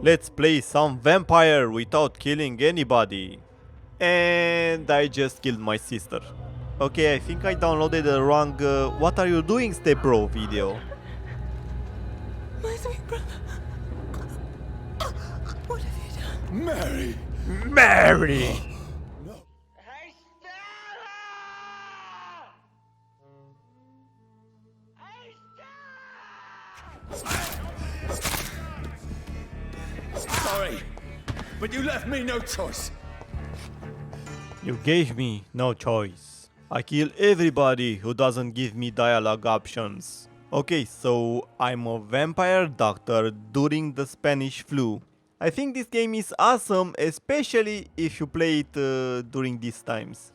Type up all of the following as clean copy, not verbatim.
Let's play some Vampyr without killing anybody. And I just killed my sister. Okay, I think I downloaded the wrong what are you doing, step bro video. My sweet brother. What have you done? Mary! Mary! No. Hey, Stella! Hey, Sorry, but you left me no choice. You gave me no choice. I kill everybody who doesn't give me dialogue options. Okay, so I'm a vampire doctor during the Spanish flu. I think this game is awesome, especially if you play it during these times.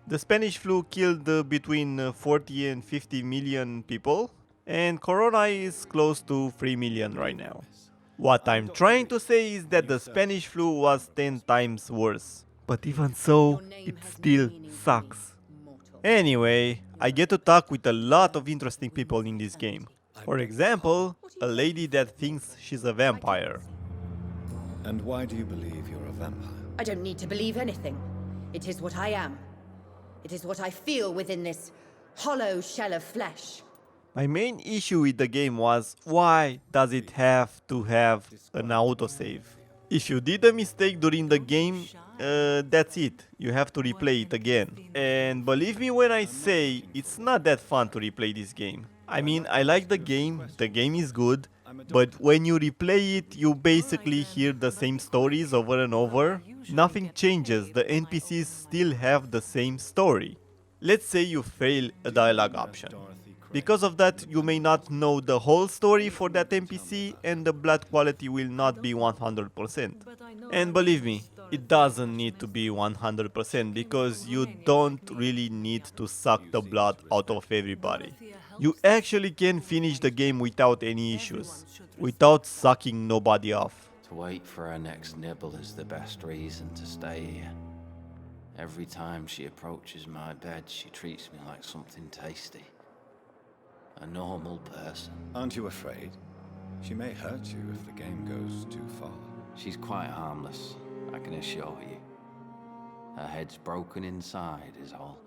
The Spanish flu killed between 40 and 50 million people, and Corona is close to 3 million right now. What I'm trying to say is that the Spanish flu was 10 times worse. But even so, it still sucks. Anyway, I get to talk with a lot of interesting people in this game. For example, a lady that thinks she's a vampire. And why do you believe you're a vampire? I don't need to believe anything. It is what I am. It is what I feel within this hollow shell of flesh. My main issue with the game was why does it have to have an autosave? If you did a mistake during the game, that's it. You have to replay it again. And believe me when I say it's not that fun to replay this game. I mean, I like the game is good, but when you replay it, you basically hear the same stories over and over. Nothing changes, the NPCs still have the same story. Let's say you fail a dialogue option. Because of that, you may not know the whole story for that NPC and the blood quality will not be 100%. And believe me, it doesn't need to be 100% because you don't really need to suck the blood out of everybody. You actually can finish the game without any issues, without sucking nobody off. To wait for her next nibble is the best reason to stay here. Every time she approaches my bed, she treats me like something tasty. A normal person. Aren't you afraid? She may hurt you if the game goes too far. She's quite harmless, I can assure you. Her head's broken inside is all.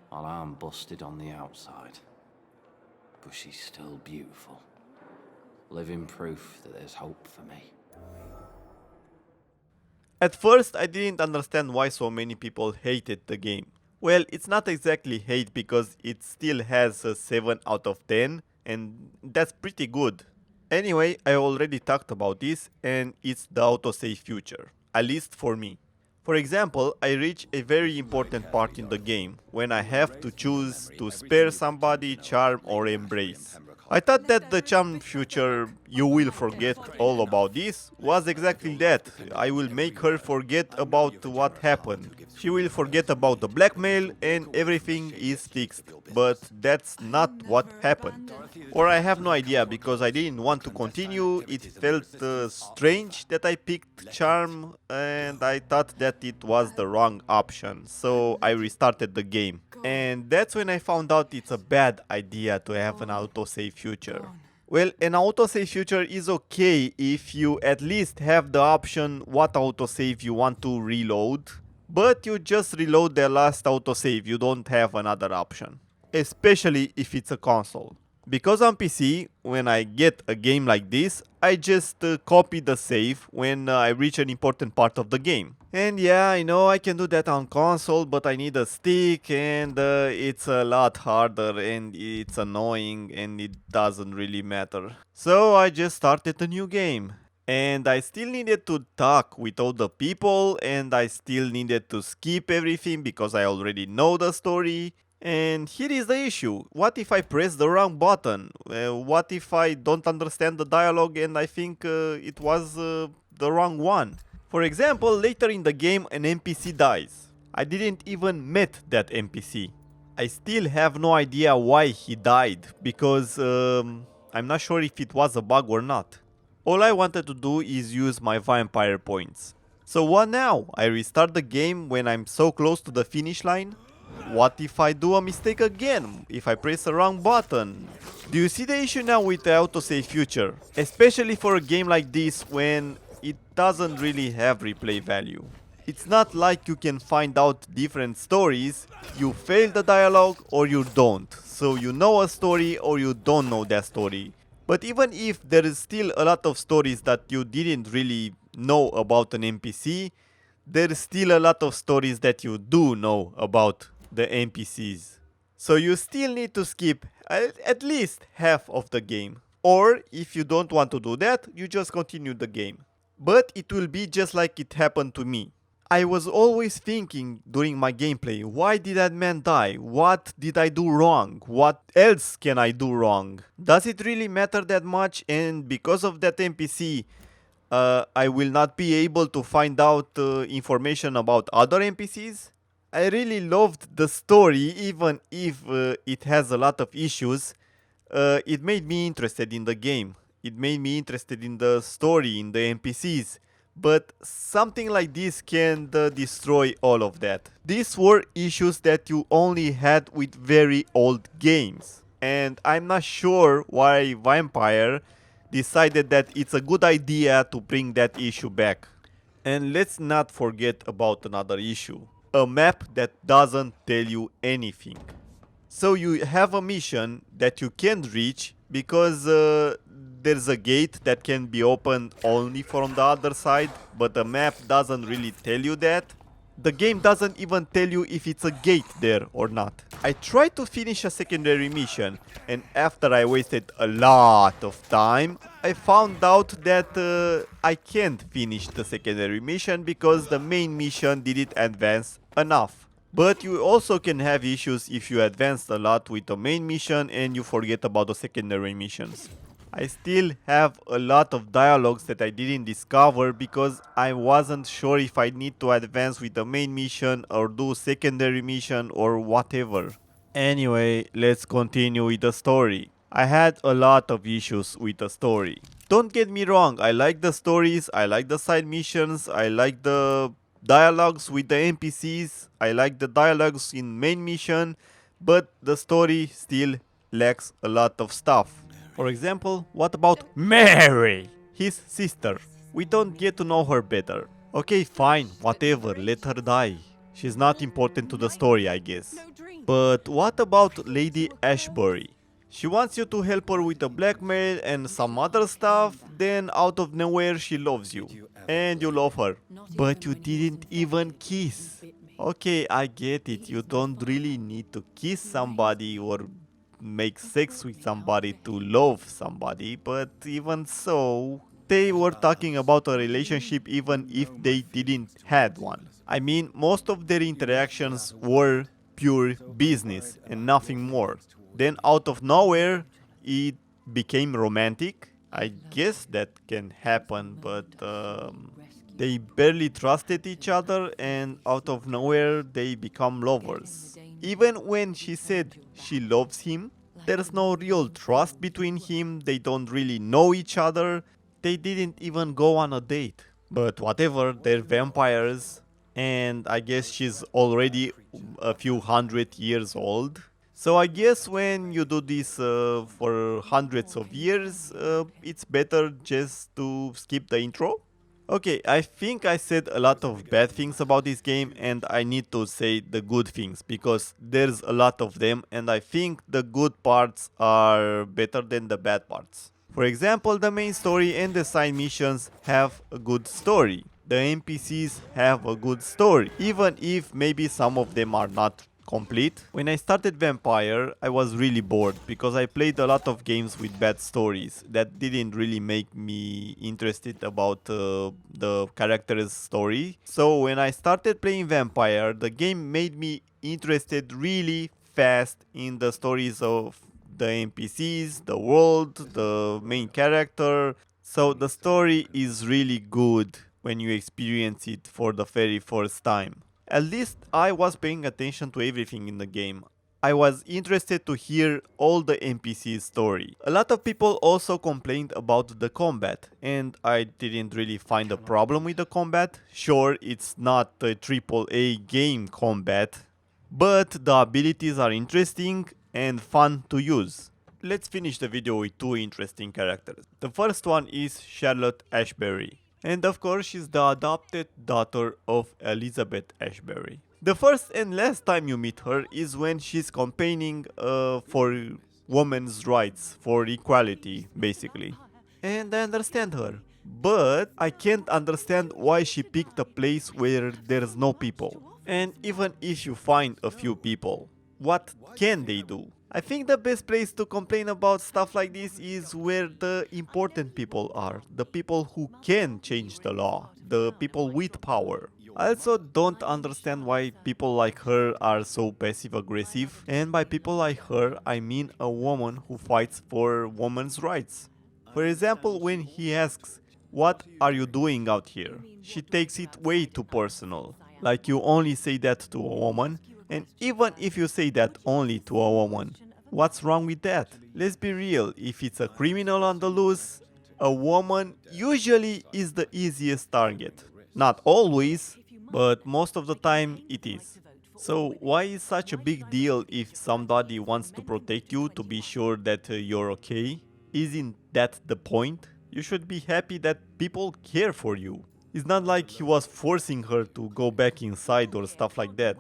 While I'm busted on the outside. But she's still beautiful. Living proof that there's hope for me. At first, I didn't understand why so many people hated the game. Well, it's not exactly hate because it still has a 7 out of 10 and that's pretty good. Anyway, I already talked about this and it's the autosave feature, at least for me. For example, I reach a very important part in the game when I have to choose to spare somebody, charm or embrace. I thought that the charm feature, you will forget all about this, was exactly that. I will make her forget about what happened. She will forget about the blackmail and everything is fixed. But that's not what happened. Or I have no idea because I didn't want to continue. It felt strange that I picked charm and I thought that it was the wrong option. So I restarted the game. And that's when I found out it's a bad idea to have an autosave feature. Well, an autosave feature is okay if you at least have the option what autosave you want to reload, but you just reload the last autosave, you don't have another option. Especially if it's a console. Because on PC, when I get a game like this, I just copy the save when I reach an important part of the game. And yeah, I know I can do that on console, but I need a stick and it's a lot harder and it's annoying and it doesn't really matter. So I just started a new game. And I still needed to talk with all the people and I still needed to skip everything because I already know the story. And here is the issue. What if I press the wrong button? What if I don't understand the dialogue and I think it was the wrong one? For example, later in the game an NPC dies. I didn't even met that NPC. I still have no idea why he died because I'm not sure if it was a bug or not. All I wanted to do is use my Vampyr points. So what now? I restart the game when I'm so close to the finish line? What if I do a mistake again? If I press the wrong button? Do you see the issue now with the autosave feature? Especially for a game like this when it doesn't really have replay value. It's not like you can find out different stories, you fail the dialogue or you don't. So you know a story or you don't know that story. But even if there is still a lot of stories that you didn't really know about an NPC, there is still a lot of stories that you do know about the NPCs. So you still need to skip at least half of the game. Or if you don't want to do that, you just continue the game. But it will be just like it happened to me. I was always thinking during my gameplay, why did that man die? What did I do wrong? What else can I do wrong? Does it really matter that much? And because of that NPC, I will not be able to find out information about other NPCs? I really loved the story, even if it has a lot of issues. It made me interested in the game. It made me interested in the story, in the NPCs. But something like this can destroy all of that. These were issues that you only had with very old games. And I'm not sure why Vampyr decided that it's a good idea to bring that issue back. And let's not forget about another issue. A map that doesn't tell you anything. So you have a mission that you can't reach because there's a gate that can be opened only from the other side, but the map doesn't really tell you that. The game doesn't even tell you if it's a gate there or not. I tried to finish a secondary mission, and after I wasted a lot of time, I found out that I can't finish the secondary mission because the main mission didn't advance enough. But you also can have issues if you advanced a lot with the main mission and you forget about the secondary missions. I still have a lot of dialogues that I didn't discover because I wasn't sure if I need to advance with the main mission or do secondary mission or whatever. Anyway, let's continue with the story. I had a lot of issues with the story. Don't get me wrong, I like the stories, I like the side missions, I like the dialogues with the NPCs, I like the dialogues in main mission, but the story still lacks a lot of stuff. For example, what about Mary, his sister? We don't get to know her better. Okay, fine, whatever, let her die. She's not important to the story, I guess. But what about Lady Ashbury? She wants you to help her with the blackmail and some other stuff, then out of nowhere she loves you. And you love her. But you didn't even kiss. Okay, I get it, you don't really need to kiss somebody or make sex with somebody to love somebody, but even so, they were talking about a relationship even if they didn't had one. I mean, most of their interactions were pure business and nothing more. Then out of nowhere, it became romantic. I guess that can happen, but they barely trusted each other and out of nowhere they become lovers. Even when she said she loves him, there's no real trust between him, they don't really know each other, they didn't even go on a date. But whatever, they're vampires, and I guess she's already a few hundred years old. So I guess when you do this for hundreds of years, it's better just to skip the intro. Okay, I think I said a lot of bad things about this game and I need to say the good things because there's a lot of them and I think the good parts are better than the bad parts. For example, the main story and the side missions have a good story. The NPCs have a good story, even if maybe some of them are not complete. When I started Vampyr, I was really bored because I played a lot of games with bad stories that didn't really make me interested about the character's story. So when I started playing Vampyr, the game made me interested really fast in the stories of the NPCs, the world, the main character. So the story is really good when you experience it for the very first time. At least I was paying attention to everything in the game. I was interested to hear all the NPC's story. A lot of people also complained about the combat, and I didn't really find a problem with the combat. Sure, it's not a AAA game combat, but the abilities are interesting and fun to use. Let's finish the video with two interesting characters. The first one is Charlotte Ashbury. And of course she's the adopted daughter of Elizabeth Ashbury. The first and last time you meet her is when she's campaigning for women's rights, for equality basically. And I understand her. But I can't understand why she picked a place where there's no people. And even if you find a few people, what can they do? I think the best place to complain about stuff like this is where the important people are, the people who can change the law, the people with power. I also don't understand why people like her are so passive aggressive, and by people like her I mean a woman who fights for women's rights. For example, when he asks, "What are you doing out here?" she takes it way too personal. Like you only say that to a woman, and even if you say that only to a woman, what's wrong with that? Let's be real, if it's a criminal on the loose, a woman usually is the easiest target. Not always, but most of the time it is. So why is such a big deal if somebody wants to protect you to be sure that you're okay? Isn't that the point? You should be happy that people care for you. It's not like he was forcing her to go back inside or stuff like that.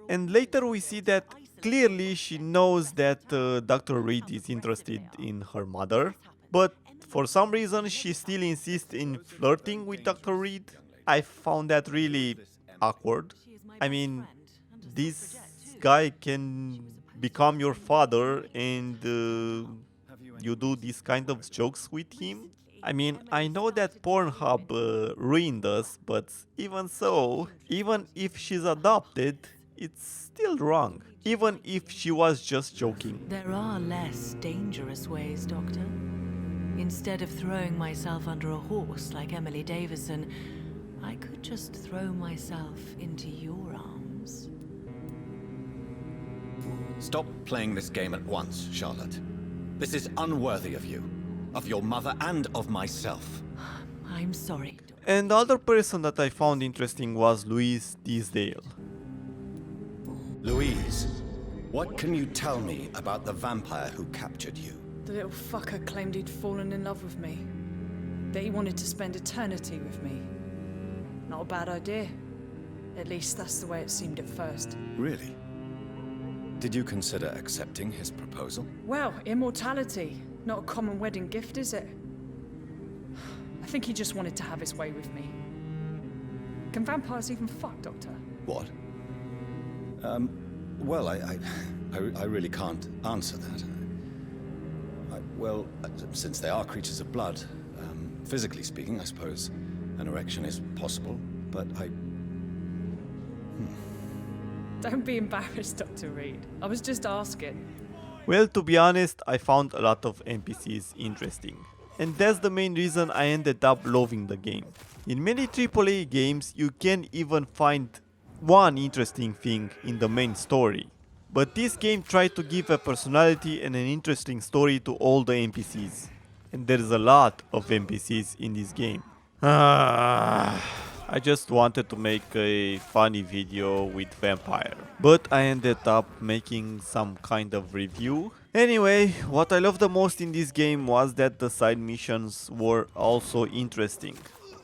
And later we see that clearly she knows that Dr. Reed is interested in her mother, but for some reason she still insists in flirting with Dr. Reed. I found that really awkward. I mean, this guy can become your father and you do these kind of jokes with him? I mean, I know that Pornhub ruined us, but even so, even if she's adopted, it's still wrong. Even if she was just joking. There are less dangerous ways, Doctor. Instead of throwing myself under a horse like Emily Davison, I could just throw myself into your arms. Stop playing this game at once, Charlotte. This is unworthy of you, of your mother, and of myself. I'm sorry. And the other person that I found interesting was Louise Teasdale. Louise, what can you tell me about the vampire who captured you? The little fucker claimed he'd fallen in love with me. That he wanted to spend eternity with me. Not a bad idea. At least that's the way it seemed at first. Really? Did you consider accepting his proposal? Well, immortality. Not a common wedding gift, is it? I think he just wanted to have his way with me. Can vampires even fuck, Doctor? What? Well, I really can't answer that. Since they are creatures of blood, physically speaking, I suppose an erection is possible, but Don't be embarrassed, Dr. Reed. I was just asking. Well, to be honest, I found a lot of NPCs interesting. And that's the main reason I ended up loving the game. In many AAA games, you can't even find one interesting thing in the main story. But this game tried to give a personality and an interesting story to all the NPCs. And there's a lot of NPCs in this game. I just wanted to make a funny video with Vampyr, but I ended up making some kind of review. Anyway, what I loved the most in this game was that the side missions were also interesting.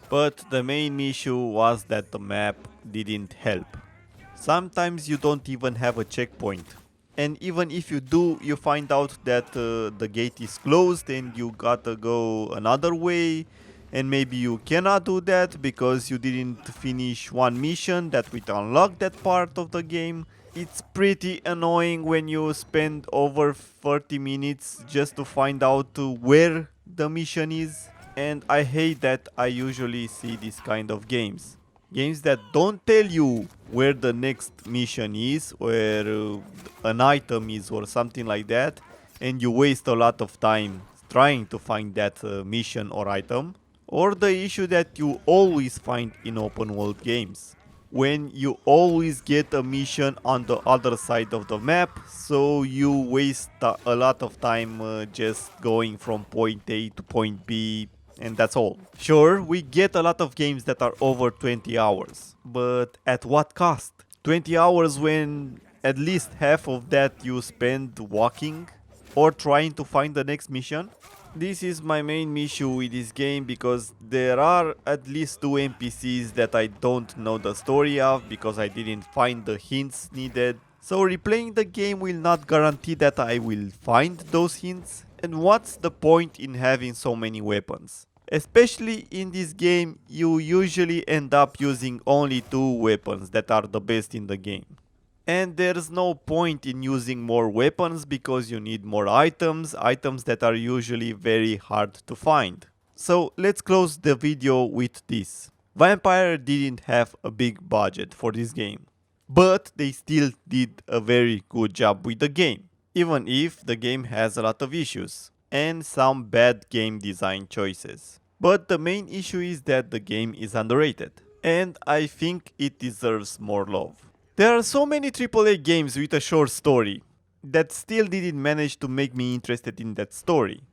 But the main issue was that the map didn't help. Sometimes you don't even have a checkpoint. And even if you do, you find out that the gate is closed and you gotta go another way. And maybe you cannot do that because you didn't finish one mission that would unlock that part of the game. It's pretty annoying when you spend over 30 minutes just to find out where the mission is. And I hate that I usually see this kind of games. Games that don't tell you where the next mission is, where an item is or something like that. And you waste a lot of time trying to find that mission or item. Or the issue that you always find in open world games, when you always get a mission on the other side of the map, so you waste a lot of time just going from point A to point B, and that's all. Sure, we get a lot of games that are over 20 hours, but at what cost? 20 hours when at least half of that you spend walking or trying to find the next mission. This is my main issue with this game because there are at least 2 NPCs that I don't know the story of because I didn't find the hints needed. So replaying the game will not guarantee that I will find those hints. And what's the point in having so many weapons? Especially in this game, you usually end up using only 2 weapons that are the best in the game. And there's no point in using more weapons because you need more items that are usually very hard to find. So let's close the video with this. Vampyr didn't have a big budget for this game, but they still did a very good job with the game, even if the game has a lot of issues and some bad game design choices. But the main issue is that the game is underrated, and I think it deserves more love. There are so many AAA games with a short story that still didn't manage to make me interested in that story.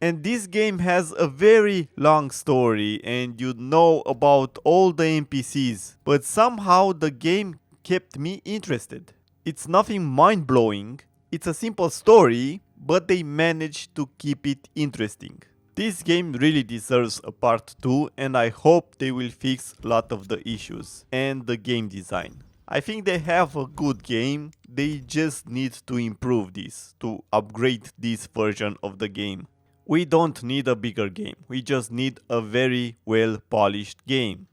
And this game has a very long story and you know about all the NPCs, but somehow the game kept me interested. It's nothing mind-blowing, it's a simple story, but they managed to keep it interesting. This game really deserves a part 2 and I hope they will fix a lot of the issues and the game design. I think they have a good game, they just need to improve this, to upgrade this version of the game. We don't need a bigger game, we just need a very well polished game.